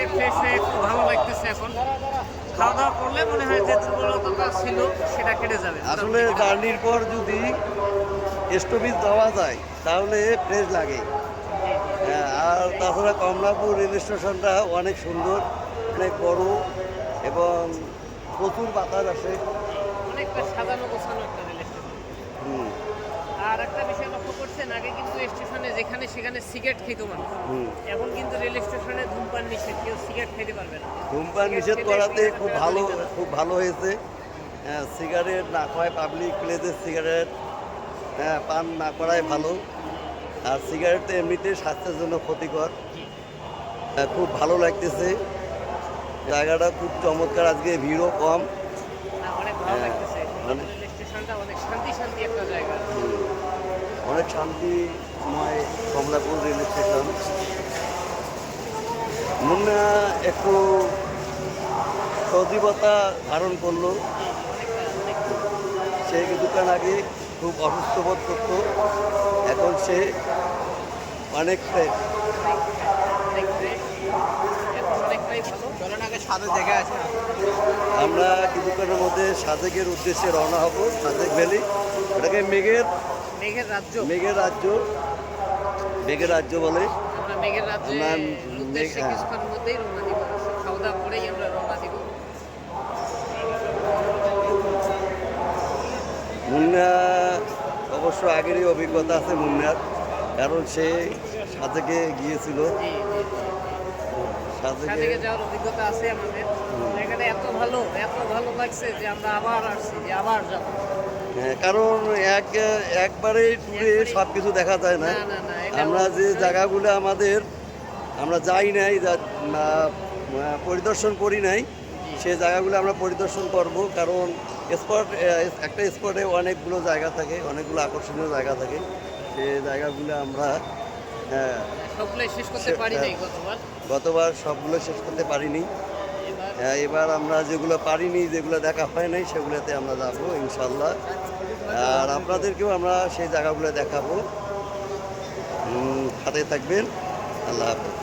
এসে ফ্রেশ হয়ে একটু ভালো লাগতেছে এখন। খাওয়া দাওয়া করলে মনে হয় যে দুর্বলতাটা ছিল সেটা কেটে যাবে। আসলে জার্নির পর যদি স্টপেজ দেওয়া যায় তাহলে ফ্রেশ লাগে। হ্যাঁ, আর তাছাড়া কমলাপুর রেল স্টেশনটা অনেক সুন্দর, অনেক বড় এবং প্রচুর বাতাস আসে। অনেকটা সাজানো গোছানো একটা রেল স্টেশন। হুম আর একটা বিষয় লক্ষ্য করছেন, আগে কিন্তু স্টেশনে যেখানে সেখানে সিগারেট খেত মানুষ। হুম এখন কিন্তু রেল স্টেশনে ধূমপান নিষেধ, কেউ সিগারেট খেতে পারবে না। ধূমপান সিগারেট নিষেধ খেলে করাতে 2000 খুব টাকা ভালো, জরিমানা। খুব ভালো হয়েছে। সিগারেট না খাওয়ায়, পাবলিক প্লেসে সিগারেট পান না করাই ভালো। আর সিগারেট তো এমনিতে স্বাস্থ্যের জন্য ক্ষতিকর। খুব ভালো লাগতেছে, জায়গাটা খুব চমৎকার, আজকে ভিড়ও কম। না, অনেক ভালো হ্যাঁ, লাগতেছে। মানে রেল স্টেশনটা অনেক শান্তি শান্তি একটা জায়গা। অনেক শান্তিময় কমলাপুর রেল স্টেশন। মুন্না একটু সজীবতা ধারণ করলো। সে কিছুক্ষণ আগে খুব অসুস্থ বোধ করতো, এখন সে অনেক fresh। অনেক fresh, এখন অনেকটাই ভালো। চলেন আগে সাথে দেখে আসি। আমরা কিছুক্ষণের মধ্যে সাজেকের উদ্দেশ্যে রওনা হব। সাজেক ভ্যালি, ওটাকে মেঘের মেঘের রাজ্য। মেঘের রাজ্য, মেঘের রাজ্য বলে। আমরা মেঘের রাজ্যে আমরা উদ্দেশ্যে হ্যাঁ। কিছুক্ষণের মধ্যেই রওনা দিব। খাওয়া দাওয়া করেই আমরা রওনা দিব। মুন্না অবশ্য আগেরই অভিজ্ঞতা আছে মুন্নার, কারণ সে সাজেকে গিয়েছিল। জি জি জি। সাজেকে সাজেকে যাওয়ার অভিজ্ঞতা আছে আমাদের। জায়গাটা এত ভালো লাগছে যে আমরা আবার আসছি, যে আবার যাব। কারণ একবারে ট্যুরে সব কিছু দেখা যায় না। না না না, এটা আমরা যে অবশ্যই। জায়গাগুলো আমরা যাই নাই, পরিদর্শন করি নাই, সে জায়গাগুলো আমরা পরিদর্শন করব। কারণ একটা স্পটে অনেকগুলো জায়গা থাকে, অনেকগুলো আকর্ষণীয় জায়গা থাকে। সে জায়গাগুলো আমরা সবগুলাই শেষ করতে পারি নাই গতবার। গতবার সবগুলো শেষ করতে পারিনি। এবার এবার আমরা যেগুলো পারিনি, যেগুলো দেখা হয় নাই, সেগুলোতে আমরা যাবো ইনশাল্লাহ। আর আপনাদেরকেও আমরা সেই জায়গাগুলো দেখাবো। সাথে থাকবেন। আল্লাহ হাফেজ।